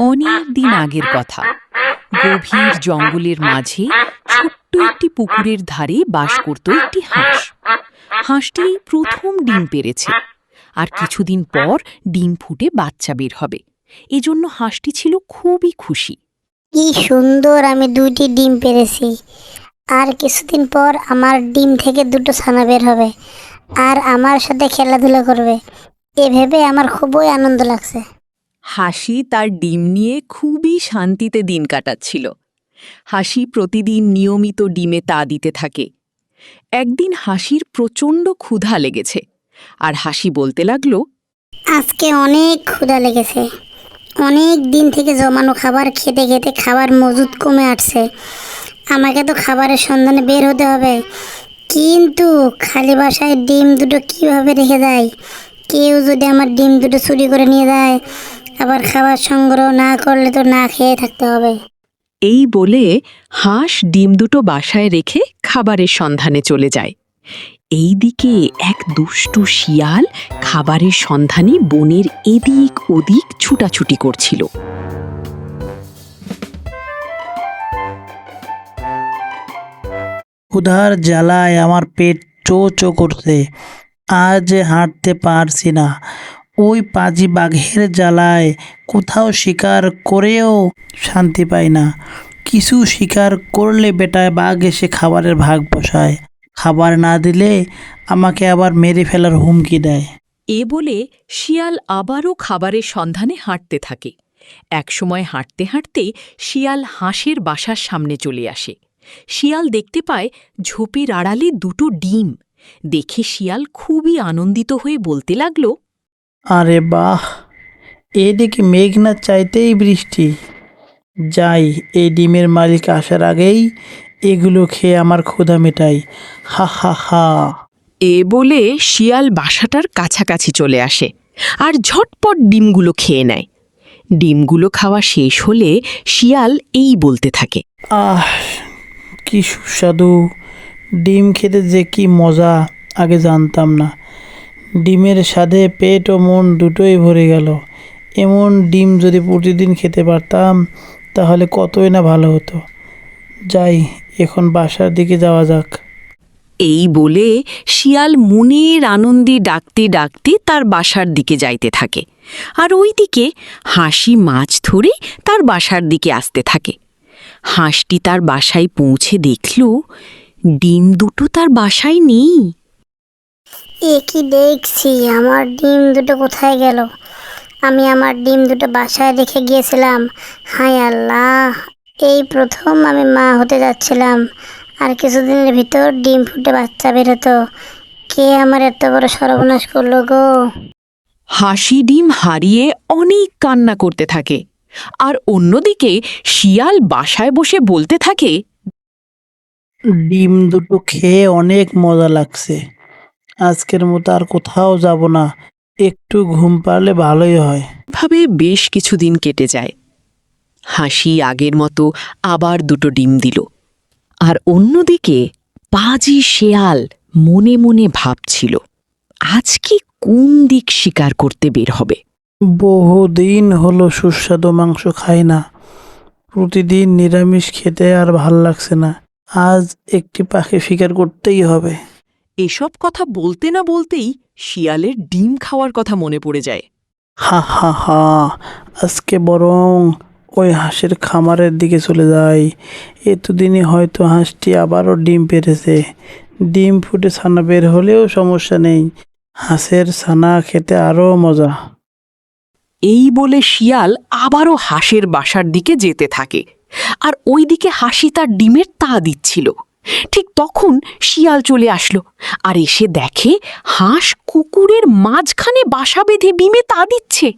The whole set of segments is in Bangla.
অনেক দিন আগের কথা। গভীর জঙ্গলের মাঝে ছোট্ট একটি পুকুরের ধারে বাস করত একটি হাঁস। হাঁসটি প্রথম ডিম পেড়েছে, আর কিছুদিন পর ডিম ফুটে বাচ্চা বের হবে। এজন্য হাঁসটি ছিল খুবই খুশি। কি সুন্দর, আমি 2টি ডিম পেড়েছি। আর কিছুদিন পর আমার ডিম থেকে 2টো ছানা বের হবে আর আমার সাথে খেলাধুলা করবে। এ ভেবে আমার খুবই আনন্দ লাগছে। হাসি তার ডিম নিয়ে খুবই শান্তিতে দিন কাটাচ্ছিল। হাসি প্রতিদিন নিয়মিত ডিমে তা দিতে থাকে। একদিন হাসির প্রচণ্ড ক্ষুধা লেগেছে, আর হাসি বলতে লাগলো, আজকে অনেক ক্ষুধা লেগেছে। অনেক দিন থেকে জমানো খাবার খেতে খেতে খাবার মজুদ কমে আসছে। আমাকে তো খাবারের সন্ধানে বের হতে হবে, কিন্তু খালি বাসায় ডিম 2টো কীভাবে রেখে যায়? কেউ যদি আমার ডিম 2টো চুরি করে নিয়ে যায়, আবার খাবার সংগ্রহ না করলে তো না খেয়ে থাকতে হবে। এই বলে হাঁস ডিম দুটো বাসায় রেখে খাবারের সন্ধানে চলে যায়। এইদিকে এক দুষ্টু শিয়াল খাবারের সন্ধানে বনের এদিক ওদিক ছুটাছুটি করছিল। ক্ষুধার জ্বালায় আমার পেট চো চো করছে, আজ হাঁটতে পারছি না। ওই পাজি বাঘের জ্বালায় কোথাও শিকার করেও শান্তি পাই না। কিছু শিকার করলে বেটায় বাঘ এসে খাবারের ভাগ বসায়, খাবার না দিলে আমাকে আবার মেরে ফেলার হুমকি দেয়। এ বলে শিয়াল আবারও খাবারের সন্ধানে হাঁটতে থাকে। একসময় হাঁটতে হাঁটতে শিয়াল হাঁসের বাসার সামনে চলে আসে। শিয়াল দেখতে পায় ঝোপের আড়ালে 2টো ডিম। দেখে শিয়াল খুবই আনন্দিত হয়ে বলতে লাগলো, আরে বাহ, এদিকে মেঘ না চাইতেই বৃষ্টি। যাই, এই ডিমের মালিক আসার আগেই এগুলো খেয়ে আমার ক্ষুধা মেটাই। হা হা হা। এ বলে শিয়াল বাসাটার কাছাকাছি চলে আসে আর ঝটপট ডিমগুলো খেয়ে নেয়। ডিমগুলো খাওয়া শেষ হলে শিয়াল এই বলতে থাকে, আহ, কি সুস্বাদু! ডিম খেতে যে কি মজা, আগে জানতাম না। ডিমের স্বাদে পেট ও মন দুটোই ভরে গেল। এমন ডিম যদি প্রতিদিন খেতে পারতাম তাহলে কতই না ভালো হতো। যাই, এখন বাসার দিকে যাওয়া যাক। এই বলে শিয়াল মনের আনন্দে ডাকতে ডাকতে তার বাসার দিকে যাইতে থাকে, আর ওইদিকে হাসি মাছ ধরে তার বাসার দিকে আসতে থাকে। হাঁসটি তার বাসায় পৌঁছে দেখল ডিম দুটো তার বাসায় নেই। এ কি দেখছি, আমার ডিম 2টো কোথায় গেল? আমি আমার ডিম 2টো বাসায় রেখে গিয়েছিলাম। হায় আল্লাহ, এই প্রথম আমি মা হতে যাচ্ছিলাম, আর কিছুদিনের ভিতর ডিম ফুটে বাচ্চা বেরোতো। কে আমার এত বড় সর্বনাশ করলো গো? হাসি ডিম হারিয়ে অনেক কান্না করতে থাকে, আর অন্যদিকে শিয়াল বাসায় বসে বলতে থাকে, ডিম দুটো খেয়ে অনেক মজা লাগছে। আজকের মতো আর কোথাও যাব না, একটু ঘুম পারলে ভালোই হয়। ভাবে বেশ কিছুদিন কেটে যায়। হাসি আগের মতো আবার 2টো ডিম দিল, আর অন্যদিকে পাজি শেয়াল মনে মনে ভাবছিল আজ কি কোন দিক শিকার করতে বের হবে। বহুদিন হলো সুস্বাদু মাংস খাই না, প্রতিদিন নিরামিষ খেতে আর ভাল লাগছে না। আজ একটি পাখি শিকার করতেই হবে। এসব কথা বলতে না বলতেই শিয়ালের ডিম খাওয়ার কথা মনে পড়ে যায়। হা হা হা, আজকে বরং ওই হাঁসের খামারের দিকে চলে যাই। এতদিনই হয়তো হাঁসটি আবারও ডিম পেড়েছে। ডিম ফুটে ছানা বের হলেও সমস্যা নেই, হাঁসের ছানা খেতে আরও মজা। এই বলে শিয়াল আবারও হাঁসের বাসার দিকে যেতে থাকে, আর ওইদিকে হাসি তার ডিমের তা দিচ্ছিল। ঠিক তখন শিয়াল চলে আসলো, আর এসে দেখে হাঁস কুকুরের মাঝখানে বাসা বেঁধে ডিমে তা দিচ্ছে।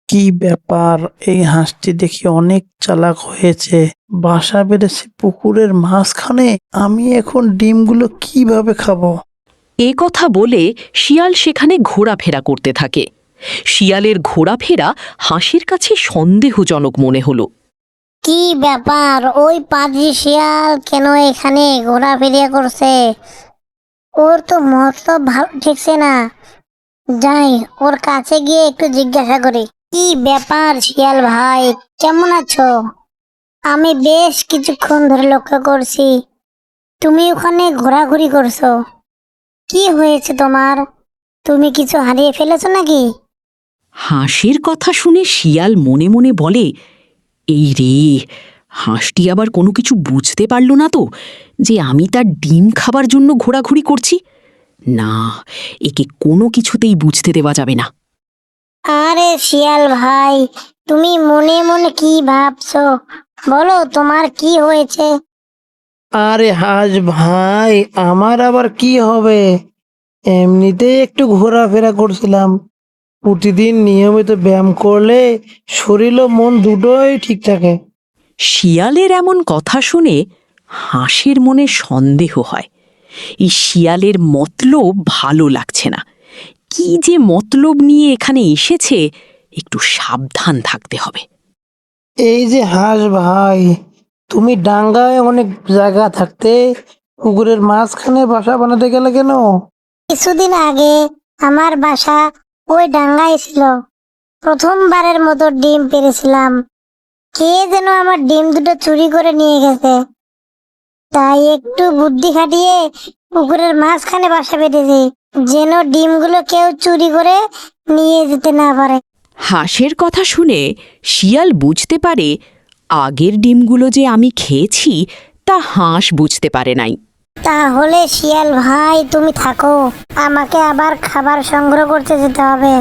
কি ব্যাপার, এই হাঁসটি দেখি অনেক চালাক হয়েছে, বাসা বেঁধেছে পুকুরের মাঝখানে। আমি এখন ডিমগুলো কিভাবে খাবো? এ কথা বলে শিয়াল সেখানে ঘোরাফেরা করতে থাকে। শিয়ালের ঘোরাফেরা হাঁসের কাছে সন্দেহজনক মনে হলো। কি ব্যাপার, ওই পাজি শিয়াল কেন এখানে ঘোরাফেরা করছে? ওর তো মতলব ভালো ঠেকছে না। যাই, ওর কাছে গিয়ে একটু জিজ্ঞাসা করি। কি ব্যাপার শিয়াল ভাই, কেমন আছো? আমি বেশ কিছুক্ষণ ধরে লক্ষ্য করছি তুমি ওখানে ঘোরাঘুরি করছো। কি হয়েছে তোমার? তুমি কিছু হারিয়ে ফেলেছো নাকি? হাঁসের কথা শুনে শিয়াল মনে মনে বলে, এই রে, হাঁসটি আবার কোনো কিছু বুঝতে পারল না তো যে আমি তার ডিম খাবার জন্য ঘোরাঘুরি করছি। না, একে কোনো কিছুতেই বুঝতে দেওয়া যাবে না। আরে শিয়াল ভাই, তুমি মনে মনে কি ভাবছো? বলো তোমার কি হয়েছে? আরে হাঁস ভাই, আমার আবার কি হবে? এমনিতেই একটু ঘোরাফেরা করছিলাম। প্রতিদিন নিয়মিত ব্যায়াম করলে শরীর ও মন দুটোই ঠিক থাকে। শিয়ালের এমন কথা শুনে হাঁসের মনে সন্দেহ হয়। এই শিয়ালের মতলব ভালো লাগছে না। কি যে মতলব নিয়ে এখানে এসেছে, একটু সাবধান থাকতে হবে। এই যে হাঁস ভাই, তুমি ডাঙ্গায় অনেক জায়গা থাকতে পুকুরের মাঝখানে বাসা বানাতে গেলে কেন? কিছুদিন আগে আমার বাসা ওই ডাঙ্গায় ছিল। প্রথমবারের মতো ডিম পেরেছিলাম। কে যেন আমার ডিম দুটো চুরি করে নিয়ে গেছে। তাই একটু বুদ্ধি খাটিয়ে পুকুরের মাঝখানে বাসা বেঁধেছি, যেন ডিমগুলো কেউ চুরি করে নিয়ে যেতে না পারে। হাঁসের কথা শুনে শিয়াল বুঝতে পারে আগের ডিমগুলো যে আমি খেয়েছি তা হাঁস বুঝতে পারে নাই। তাহলে শিয়াল ভাই তুমি থাকো, আমাকে আবার খাবার সংগ্রহ করতে যেতে হবে।